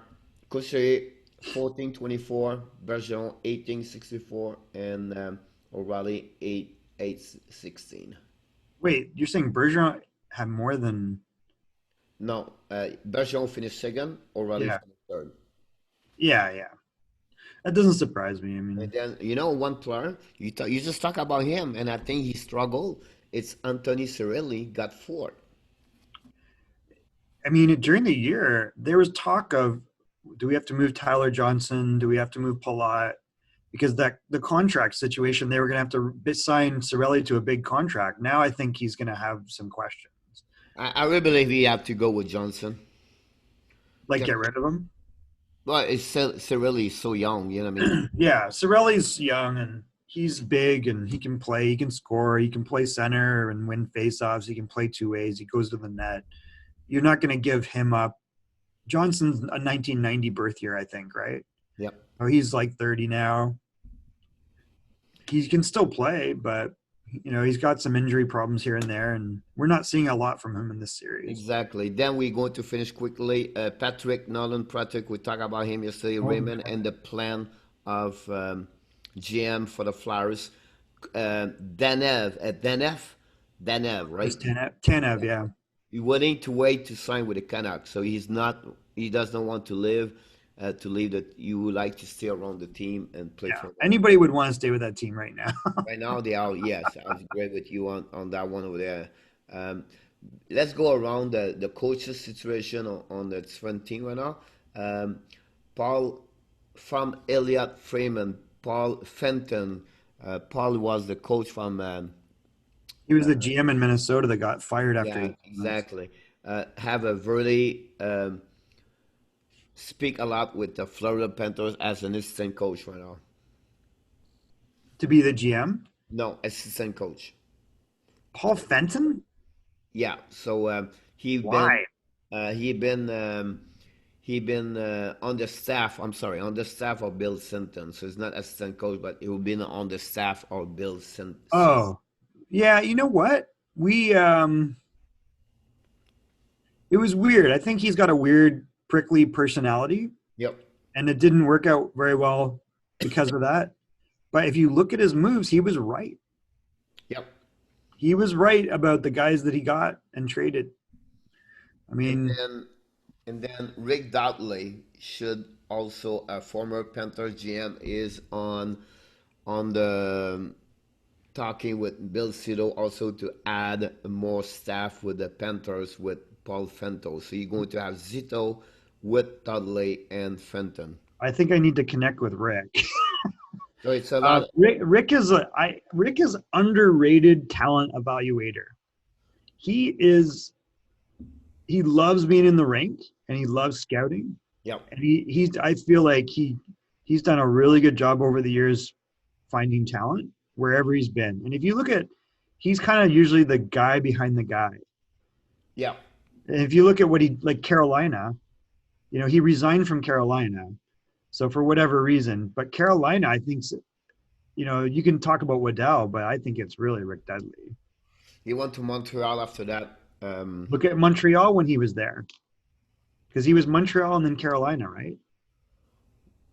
Speaker 1: Couturier 1424, Bergeron 1864, and O'Reilly 8816.
Speaker 2: Wait, you're saying Bergeron had more than?
Speaker 1: No, Bergeron finished second, O'Reilly
Speaker 2: Yeah,
Speaker 1: finished third.
Speaker 2: yeah, yeah. That doesn't surprise me. I
Speaker 1: And
Speaker 2: mean,
Speaker 1: then one player you just talk about him, and I think he struggled. It's Anthony Cirelli got fourth.
Speaker 2: during the year there was talk of, do we have to move Tyler Johnson? Do we have to move Palat? Because that the contract situation, they were going to have to sign Cirelli to a big contract. Now I think he's going to have some questions.
Speaker 1: I really believe we have to go with Johnson.
Speaker 2: Like, get rid of him?
Speaker 1: Well, Cirelli is so young, you know what I mean?
Speaker 2: Yeah, Cirelli's young and he's big and he can play, he can score, he can play center and win faceoffs, he can play two ways, he goes to the net. You're not going to give him up. Johnson's a 1990 birth year, I think, right?
Speaker 1: Yep.
Speaker 2: Oh, he's like 30 now. He can still play, but he's got some injury problems here and there, and we're not seeing a lot from him in this series.
Speaker 1: Exactly. Then we're going to finish quickly. Patrick Nolan, Patrick, we talked about him yesterday.
Speaker 2: Oh,
Speaker 1: Raymond and the plan of GM for the Flyers. Danev, right?
Speaker 2: It's Tanev, yeah.
Speaker 1: He's willing to wait to sign with the Canucks, so he doesn't want to leave. To leave that, you would like to stay around the team and play
Speaker 2: Yeah,
Speaker 1: for them.
Speaker 2: anybody would want to stay with that team right now.
Speaker 1: Right now, they are, yes, I agree with you on that one over there. Um, let's go around the coaches situation on the different team right now. Paul from Elliott Freeman, Paul Fenton. Paul was the coach from,
Speaker 2: He was the GM in Minnesota that got fired after
Speaker 1: yeah,
Speaker 2: 18 months.
Speaker 1: exactly. Have a very speak a lot with the Florida Panthers as an assistant coach right now.
Speaker 2: To be the GM?
Speaker 1: No, assistant coach.
Speaker 2: Paul Fenton?
Speaker 1: Yeah, so he been
Speaker 2: Why?
Speaker 1: he been he been on the staff. I'm sorry, on the staff of Bill Sinton. So it's not assistant coach, but he will be on the staff of Bill Sinton.
Speaker 2: Oh, yeah. You know what? It was weird. I think he's got a weird, prickly personality,
Speaker 1: Yep.
Speaker 2: and it didn't work out very well because of that. But if you look at his moves, he was right.
Speaker 1: Yep.
Speaker 2: He was right about the guys that he got and traded. I
Speaker 1: And
Speaker 2: mean,
Speaker 1: then Rick Dudley should also a former Panthers GM is on the talking with Bill Cito also to add more staff with the Panthers with Paul Fenton. So you're going to have Zito with Dudley and Fenton.
Speaker 2: I think I need to connect with Rick.
Speaker 1: So it's a lot.
Speaker 2: Rick is underrated talent evaluator. He loves being in the rink and he loves scouting.
Speaker 1: Yep.
Speaker 2: And I feel like he's done a really good job over the years finding talent wherever he's been. And if you look at, he's kind of usually the guy behind the guy.
Speaker 1: Yeah.
Speaker 2: And if you look at what like Carolina, he resigned from Carolina. So for whatever reason, but Carolina, I think, you can talk about Waddell, but I think it's really Rick Dudley.
Speaker 1: He went to Montreal after that.
Speaker 2: Look at Montreal when he was there. because he was Montreal and then Carolina, right?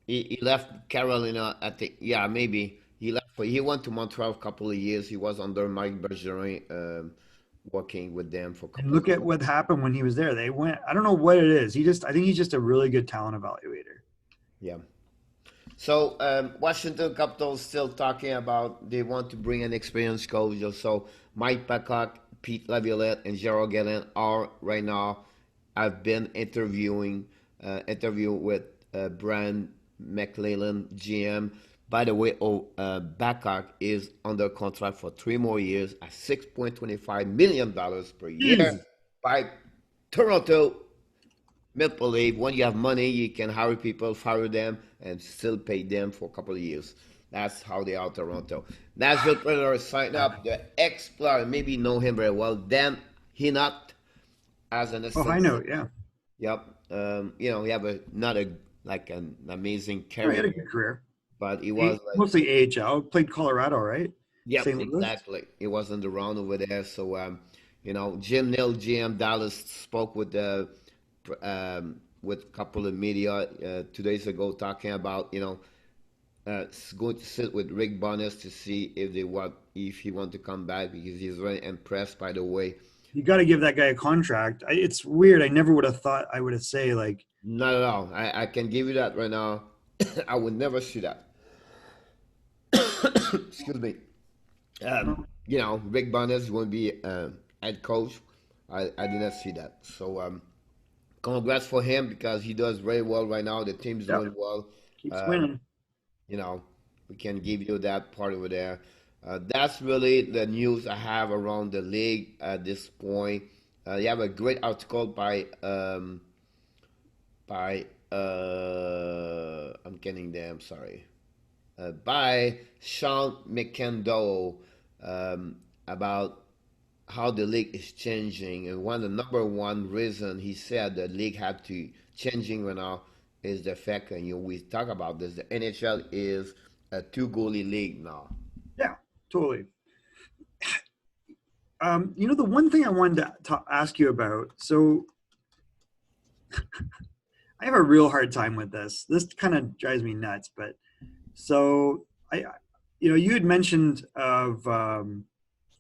Speaker 1: He left Carolina, I think. Yeah, maybe he left. He went to Montreal a couple of years. He was under Mike Bergeron, working with them for a
Speaker 2: And
Speaker 1: couple of
Speaker 2: look at
Speaker 1: years.
Speaker 2: what happened when he was there. They went. I don't know what it is. I think he's just a really good talent evaluator.
Speaker 1: Yeah. So Washington Capitals still talking about they want to bring an experienced coach. So Mike Peacock, Pete Laviolette, and Gerald Gallant are right now. I've been interview with Brian McClellan, GM. By the way, Babcock is under contract for 3 more years at $6.25 million per year
Speaker 2: Jesus.
Speaker 1: by Toronto Maple Leaf. When you have money, you can hire people, fire them, and still pay them for a couple of years. That's how they are Toronto. Nashville Predators signed up the ex-player, maybe you know him very well, Dan Hinot as an
Speaker 2: Oh, I
Speaker 1: assistant.
Speaker 2: know. Yeah.
Speaker 1: Yep. He have not a like an amazing
Speaker 2: Oh, he
Speaker 1: career,
Speaker 2: had a good career.
Speaker 1: but he was like,
Speaker 2: Mostly AHL. Played Colorado, right?
Speaker 1: yep,
Speaker 2: St. Louis.
Speaker 1: exactly. He was on the round over there. So, Jim Neal, GM Dallas, spoke with a couple of media 2 days ago, talking about going to sit with Rick Barnes to see if he want to come back, because he's very impressed by the way.
Speaker 2: You got to give that guy a contract. It's weird. I never would have thought I would have say like,
Speaker 1: Not at all. I can give you that right now. I would never see that. Excuse me. Rick Barnes is going to be head coach. I did not see that. So congrats for him, because he does very well right now. The team's
Speaker 2: yeah,
Speaker 1: doing well.
Speaker 2: keeps
Speaker 1: Um,
Speaker 2: winning.
Speaker 1: you know, we can give you that part over there. That's really the news I have around the league at this point. You have a great article by I'm getting them. Sorry, by Sean McKendall, about how the league is changing, and the number one reason he said the league had to changing right now is the fact, and we talk about this, the NHL is a two goalie league now.
Speaker 2: Yeah, totally. The one thing I wanted to ask you about. So I have a real hard time with this. This kind of drives me nuts. But so you had mentioned of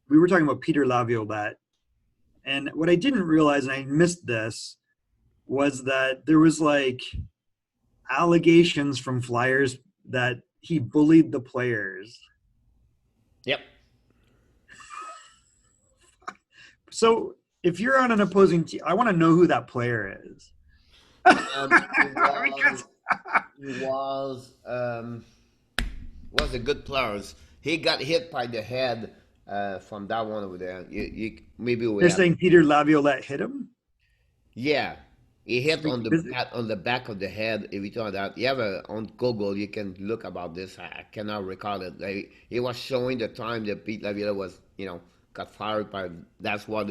Speaker 2: we were talking about Peter Laviolette, and what I didn't realize, and I missed this, was that there was like allegations from Flyers that he bullied the players.
Speaker 1: Yep.
Speaker 2: So if you're on an opposing team, I want to know who that player is.
Speaker 1: He was
Speaker 2: Because
Speaker 1: he was a good player. He got hit by the head from that one over there. Maybe we
Speaker 2: they're
Speaker 1: have.
Speaker 2: saying Peter Laviolette hit him.
Speaker 1: Yeah, he hit on the
Speaker 2: Because
Speaker 1: back of the head. If you talk that, you have on Google, you can look about this. I cannot recall it. Like, he was showing the time that Pete Laviolette was, got fired by. That's what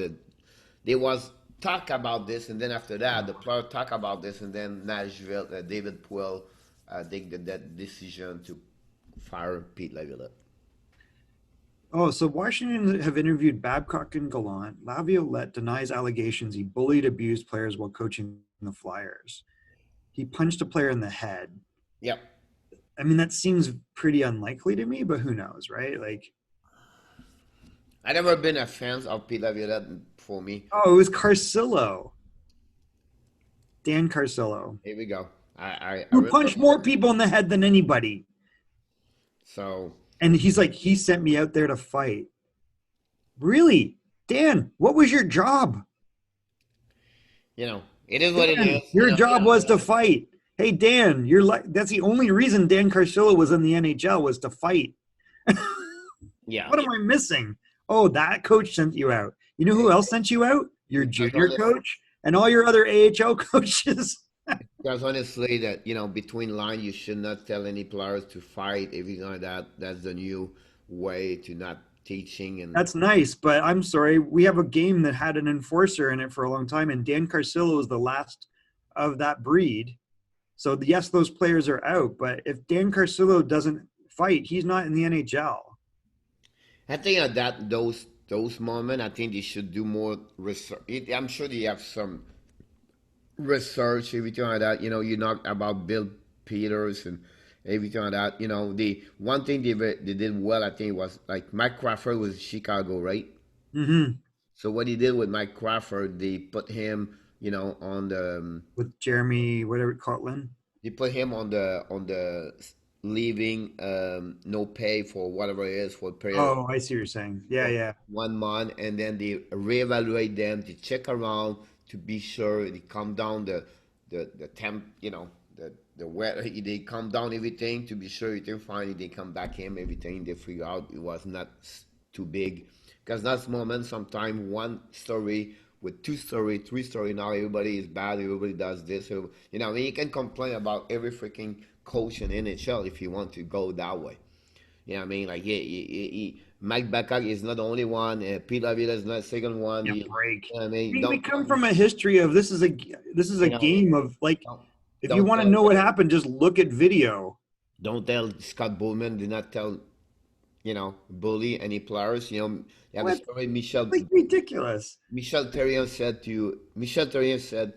Speaker 1: there was talk about this, and then after that, the player talk about this, and then Nashville, David Puel, take that decision to fire Pete Laviolette.
Speaker 2: Oh, so Washington have interviewed Babcock and Gallant. Laviolette denies allegations he bullied, abused players while coaching the Flyers. He punched a player in the head.
Speaker 1: Yep.
Speaker 2: I mean, that seems pretty unlikely to me, but who knows, right? Like,
Speaker 1: I never been a fan of Pete Laviolette for me.
Speaker 2: oh, it was Carcillo, Dan Carcillo,
Speaker 1: Here we go. I
Speaker 2: who
Speaker 1: remember
Speaker 2: punched more people in the head than anybody.
Speaker 1: so.
Speaker 2: And he's like, he sent me out there to fight. Really? Dan, what was your job?
Speaker 1: It is what it
Speaker 2: Dan,
Speaker 1: is.
Speaker 2: your job was to fight. Hey, Dan, that's the only reason Dan Carcillo was in the NHL, was to fight.
Speaker 1: Yeah.
Speaker 2: What am I missing? Oh, that coach sent you out. You know who else sent you out? Your
Speaker 1: Because
Speaker 2: junior coach and all your other AHL coaches.
Speaker 1: honestly, that between line, you should not tell any players to fight. If you know that, that's the new way to not teaching and
Speaker 2: That's nice, but I'm sorry. We have a game that had an enforcer in it for a long time, and Dan Carcillo is the last of that breed. So yes, those players are out, but if Dan Carcillo doesn't fight, he's not in the NHL.
Speaker 1: I think at those moments, I think they should do more research. I'm sure they have some research, everything like that. You know about Bill Peters and everything like that. The one thing they did well, I think, was like Mike Crawford was Chicago, right?
Speaker 2: Hmm.
Speaker 1: So what he did with Mike Crawford, they put him, on the
Speaker 2: With Jeremy, whatever, Cortland.
Speaker 1: leaving, no pay for whatever it is for a period
Speaker 2: Oh, I see what you're saying. Yeah,
Speaker 1: of
Speaker 2: yeah.
Speaker 1: 1 month, and then they reevaluate them to check around to be sure they calm down the temp, the weather. They calm down everything to be sure everything fine. They come back in, everything they figure out it was not too big, because that's moment sometimes one story with two-story, three-story. Now everybody is bad. Everybody does this. I mean, you can complain about every freaking coach in NHL if you want to go that way. You know what I mean? Like, yeah, Mike Babcock is not the only one. Pete Lavilla is not the second one.
Speaker 2: Yeah,
Speaker 1: You
Speaker 2: break.
Speaker 1: know what I mean?
Speaker 2: We come from a history of this is a
Speaker 1: you know,
Speaker 2: game of like,
Speaker 1: don't,
Speaker 2: if you
Speaker 1: don't
Speaker 2: want to
Speaker 1: tell
Speaker 2: know what happened, just look at video.
Speaker 1: don't tell Scott Bowman. Do not tell bully any players. You have a
Speaker 2: What?
Speaker 1: story.
Speaker 2: Like ridiculous.
Speaker 1: Michel Therrien said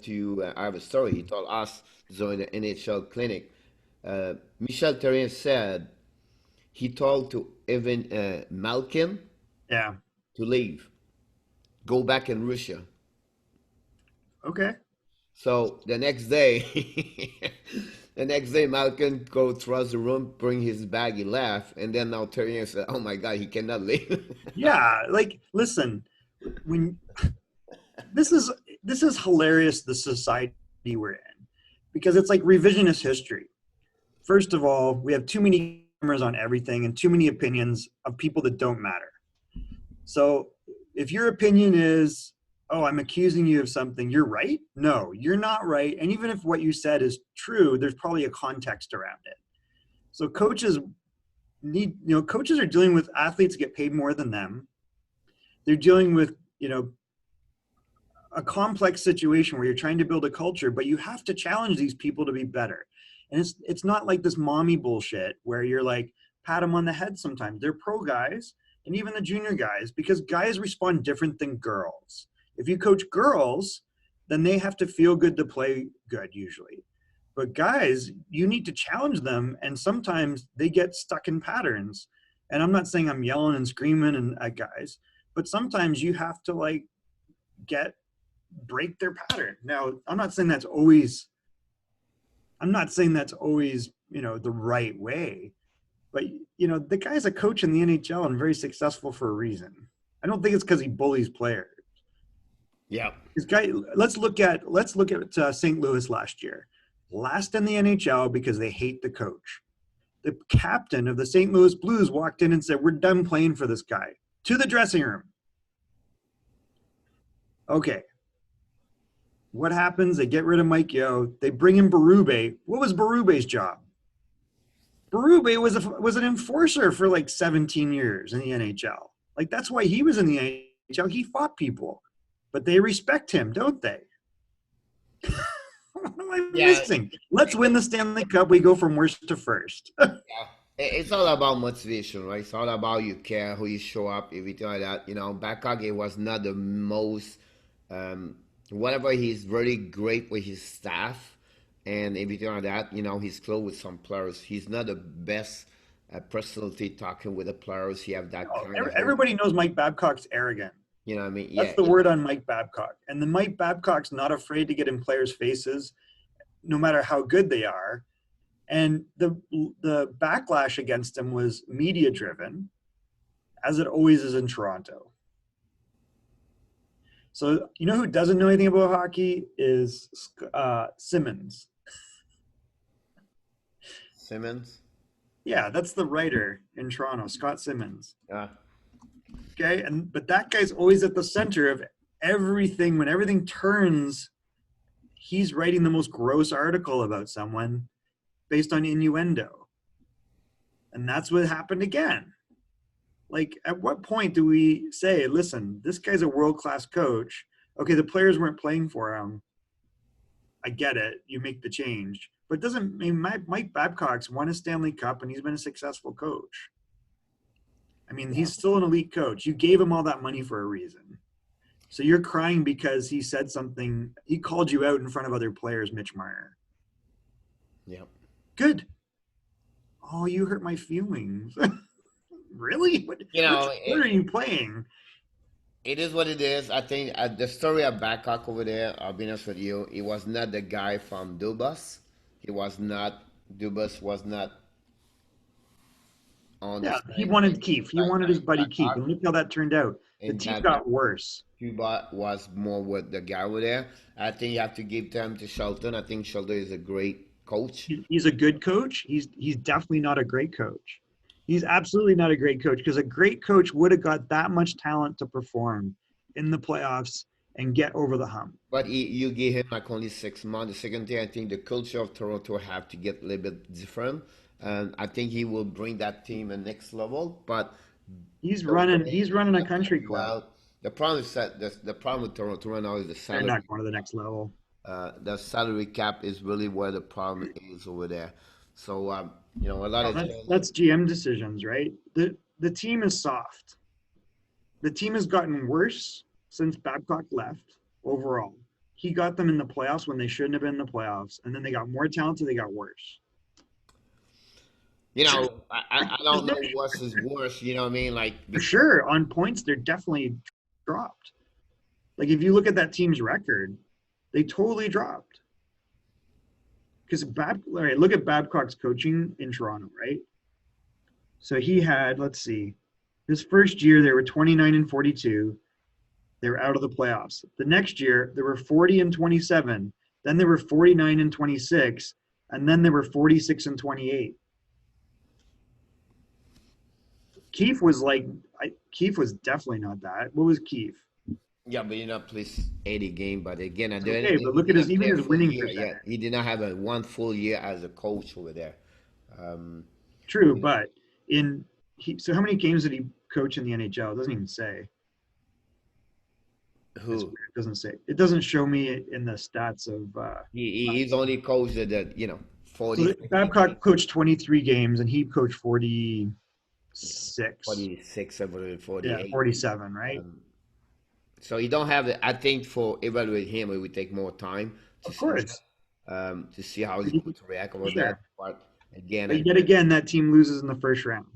Speaker 1: to I have a story. He told us during the NHL clinic. Michel Therrien said he told to Evan Malkin
Speaker 2: Yeah.
Speaker 1: to leave, go back in Russia.
Speaker 2: Okay.
Speaker 1: So the next day, the next day, Malcolm go across the room, bring his bag, he left, and then now Terry said, "Oh my God, he cannot leave."
Speaker 2: Yeah. Like, listen, when this is this is hilarious, the society we're in, because it's like revisionist history. First of all, we have too many cameras on everything and too many opinions of people that don't matter. So if your opinion is, oh, I'm accusing you of something, you're right? No, you're not right. And even if what you said is true, there's probably a context around it. So coaches are dealing with athletes that get paid more than them. They're dealing with, a complex situation where you're trying to build a culture, but you have to challenge these people to be better. And it's not like this mommy bullshit where you're like, pat them on the head sometimes. They're pro guys and even the junior guys, because guys respond different than girls. If you coach girls, then they have to feel good to play good usually. But guys, you need to challenge them, and sometimes they get stuck in patterns. And I'm not saying I'm yelling and screaming and at guys, but sometimes you have to like get break their pattern. Now, I'm not saying that's always, the right way, but the guy's a coach in the NHL and very successful for a reason. I don't think it's because he bullies players.
Speaker 1: Yeah.
Speaker 2: This guy, let's look at St. Louis last year. Last in the NHL because they hate the coach. The captain of the St. Louis Blues walked in and said, "We're done playing for this guy." To the dressing room. Okay, what happens? They get rid of Mike Yeo. They bring in Berube. What was Berube's job? Berube was an enforcer for like 17 years in the NHL. Like, that's why he was in the NHL. He fought people, but they respect him, don't they? What am I
Speaker 1: Yeah.
Speaker 2: missing? Let's win the Stanley Cup. We go from worst to first.
Speaker 1: Yeah. It's all about motivation, right? It's all about you care, who you show up, everything like that. Bakage was not the most, um, whatever, he's very great with his staff and everything like that. He's close with some players. He's not the best personality talking with the players. He have that kind of,
Speaker 2: Everybody knows Mike Babcock's arrogant.
Speaker 1: you know what I mean?
Speaker 2: That's
Speaker 1: Yeah,
Speaker 2: the word on Mike Babcock. And the Mike Babcock's not afraid to get in players' faces, no matter how good they are. And the backlash against him was media driven, as it always is in Toronto. So who doesn't know anything about hockey is Simmons.
Speaker 1: Simmons.
Speaker 2: Yeah, that's the writer in Toronto, Scott Simmons.
Speaker 1: Yeah.
Speaker 2: Okay, but that guy's always at the center of everything. When everything turns, he's writing the most gross article about someone based on innuendo. And that's what happened again. Like, at what point do we say, listen, this guy's a world-class coach. Okay, the players weren't playing for him. I get it. You make the change. But doesn't mean Mike Babcock's won a Stanley Cup and he's been a successful coach. I mean, he's still an elite coach. You gave him all that money for a reason. So you're crying because he said something. He called you out in front of other players, Mitch Marner.
Speaker 1: Yeah.
Speaker 2: Good. Oh, you hurt my feelings. Really?
Speaker 1: You
Speaker 2: Which
Speaker 1: know,
Speaker 2: sport are you playing?
Speaker 1: it is what it is. I think the story of Babcock over there, I'll be honest with you, he was not the guy from Dubas. He was not, Dubas was not on the
Speaker 2: Yeah, he
Speaker 1: same
Speaker 2: wanted
Speaker 1: page
Speaker 2: Keefe. He
Speaker 1: like
Speaker 2: wanted his buddy Keefe.
Speaker 1: Babcock.
Speaker 2: And look how that turned out. The
Speaker 1: And
Speaker 2: team
Speaker 1: that
Speaker 2: got worse.
Speaker 1: Cuba was more with the guy over there. I think you have to give time to Shelton. I think Shelton is a great coach.
Speaker 2: He's a good coach. He's definitely not a great coach. He's absolutely not a great coach because a great coach would have got that much talent to perform in the playoffs and get over the hump.
Speaker 1: But you give him like only 6 months. The second thing, I think the culture of Toronto have to get a little bit different. And I think he will bring that team a next level. But
Speaker 2: He's
Speaker 1: the
Speaker 2: running.
Speaker 1: way
Speaker 2: He's
Speaker 1: he's
Speaker 2: running a
Speaker 1: not
Speaker 2: country
Speaker 1: playing
Speaker 2: club.
Speaker 1: well, the problem is that the problem with Toronto right now is the
Speaker 2: They're
Speaker 1: salary.
Speaker 2: not going to the next level.
Speaker 1: The salary cap is really where the problem is over there. So a lot
Speaker 2: Well,
Speaker 1: of
Speaker 2: that's GM decisions, right? The team is soft. The team has gotten worse since Babcock left overall. He got them in the playoffs when they shouldn't have been in the playoffs, and then they got more talented. They got worse.
Speaker 1: I don't know what's is worse. You know what I mean? Like
Speaker 2: For
Speaker 1: because
Speaker 2: sure, on points, they're definitely dropped. Like if you look at that team's record, they totally dropped. Because all right, look at Babcock's coaching in Toronto, right? So he had, let's see, his first year they were 29 and 42. They were out of the playoffs. The next year they were 40 and 27. Then they were 49 and 26, and then they were 46 and 28. Keefe was like, Keefe was definitely not that. What was Keefe?
Speaker 1: yeah, but you're not please 80 game. But again, at the end,
Speaker 2: Okay,
Speaker 1: he
Speaker 2: but look at
Speaker 1: didn't play
Speaker 2: even
Speaker 1: a
Speaker 2: his
Speaker 1: full
Speaker 2: winning
Speaker 1: year
Speaker 2: percentage.
Speaker 1: yet. He did not have a one full year as a coach over there. Um,
Speaker 2: True, but so how many games did he coach in the NHL? It doesn't even say. It's
Speaker 1: who
Speaker 2: weird. It doesn't say. It doesn't show me in the stats of.
Speaker 1: he's only coached that 40,
Speaker 2: So
Speaker 1: 50 games,
Speaker 2: Babcock coached 23 games, and he coached 46.
Speaker 1: 46, over
Speaker 2: Yeah,
Speaker 1: 48.
Speaker 2: 47, right?
Speaker 1: Um, so you don't have it. I think for evaluate him, it would take more time to
Speaker 2: Of
Speaker 1: see
Speaker 2: course,
Speaker 1: that, to see how he's
Speaker 2: for
Speaker 1: going to react about that.
Speaker 2: sure.
Speaker 1: But again,
Speaker 2: But yet again, that team loses in the first round.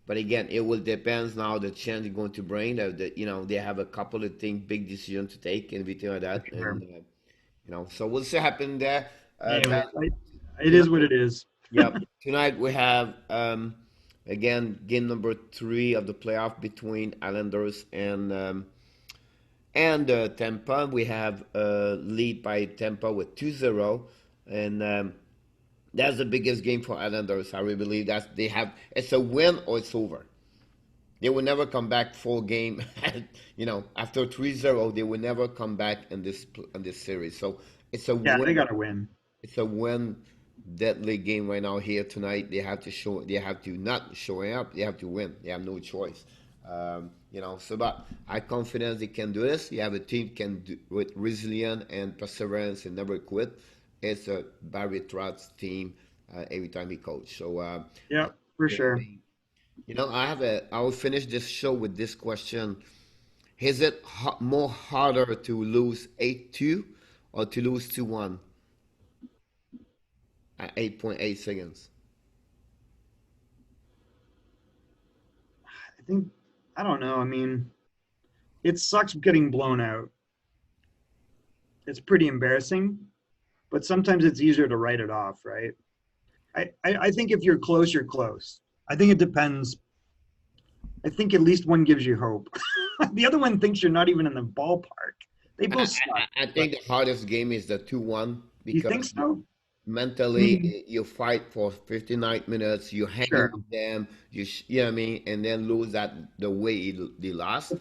Speaker 1: it will depends now the chance they're going to bring. They have a couple of things, big decisions to take and everything like
Speaker 2: For
Speaker 1: that,
Speaker 2: sure.
Speaker 1: and so we'll see what happen there.
Speaker 2: Anyway,
Speaker 1: That
Speaker 2: it is what
Speaker 1: tonight,
Speaker 2: it is.
Speaker 1: yep. Tonight we have again game number 3 of the playoff between Islanders and Tampa. We have lead by Tampa with 2-0, and that's the biggest game for Islanders. I really believe that they have. It's a win or it's over. They will never come back full game. After 3-0, they will never come back in this series. So it's a
Speaker 2: Yeah, they
Speaker 1: win.
Speaker 2: got to win.
Speaker 1: It's a win deadly game right now here tonight. They have to show. They have to not showing up. They have to win. They have no choice. So but I confidence they can do this. You have a team can do with resilience and perseverance and never quit. It's a Barry Trotz team every time he coach. So
Speaker 2: Yeah, for sure.
Speaker 1: I will finish this show with this question: is it more harder to lose 8-2 or to lose 2-1 at 8.8 seconds?
Speaker 2: I think I don't know. I mean, it sucks getting blown out. It's pretty embarrassing, but sometimes it's easier to write it off, right? I think if you're close, you're close. I think it depends. I think at least one gives you hope. The other one thinks you're not even in the ballpark. They
Speaker 1: I,
Speaker 2: both suck.
Speaker 1: I
Speaker 2: But
Speaker 1: think the hardest game is the 2-1
Speaker 2: you think
Speaker 1: because
Speaker 2: so? I
Speaker 1: mentally
Speaker 2: mean,
Speaker 1: you fight for 59 minutes, you hanging
Speaker 2: sure.
Speaker 1: with them, you know what I mean, and then lose that the way they lost.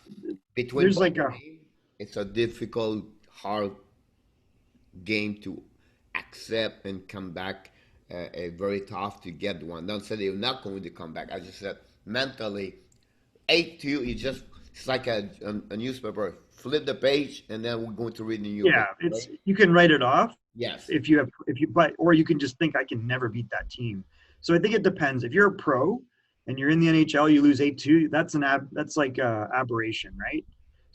Speaker 1: Between
Speaker 2: There's
Speaker 1: both
Speaker 2: like a
Speaker 1: games, it's a difficult, hard game to accept and come back. Very tough to get one. Don't say they're not going to come back. I just said mentally 8-2. It's like a newspaper. Flip the page, and then we're going to read the new
Speaker 2: yeah.
Speaker 1: page,
Speaker 2: It's
Speaker 1: right?
Speaker 2: you can write it off
Speaker 1: Yes.
Speaker 2: if you but or you can just think I can never beat that team. So I think it depends. If you're a pro and you're in the NHL, you lose 8-2. That's like a aberration, right?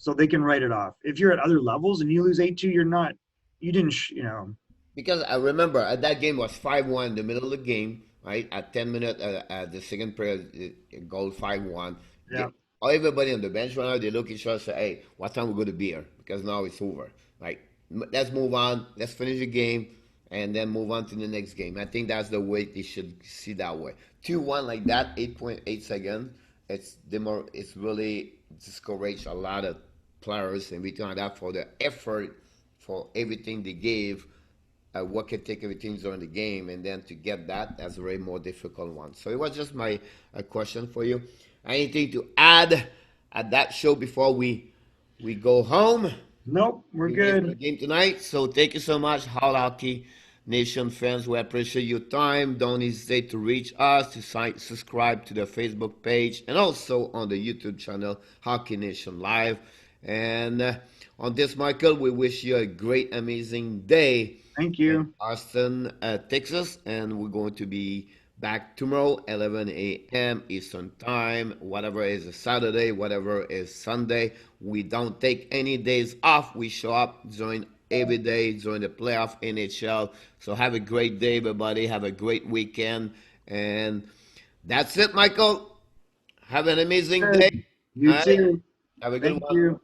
Speaker 2: so they can write it off. If you're at other levels and you lose 8-2, you're not, you didn't,
Speaker 1: Because I remember that game was 5-1 in the middle of the game, right? At 10 minutes, at the second period, it goal 5-1.
Speaker 2: yeah,
Speaker 1: Everybody on the bench right now, they look at each other and say, hey, what time we going to be here? Because now it's over. Right? Let's move on. Let's finish the game and then move on to the next game. I think that's the way they should see that way. 2-1 like that, 8.8 seconds. It's really discouraged a lot of players and return that for the effort, for everything they gave, work ethic, everything during the game, and then to get that, that's a very more difficult one. So it was just my question for you. Anything to add at that show before we go home?
Speaker 2: nope, we're
Speaker 1: We wait for the
Speaker 2: good.
Speaker 1: game tonight. So thank you so much, Hall Hockey Nation fans. We appreciate your time. Don't hesitate to reach us, to subscribe to the Facebook page, and also on the YouTube channel, Hockey Nation Live. And on this, Michael, we wish you a great, amazing day
Speaker 2: Thank
Speaker 1: in
Speaker 2: you.
Speaker 1: Austin, Texas, and we're going to be back tomorrow, 11 a.m. Eastern Time. Whatever is a Saturday, whatever is Sunday, we don't take any days off. We show up during every day during the playoff NHL. So have a great day, everybody. Have a great weekend, and that's it, Michael. Have an amazing day.
Speaker 2: Good. You
Speaker 1: All right.
Speaker 2: too.
Speaker 1: Have a good
Speaker 2: Thank
Speaker 1: one.
Speaker 2: you.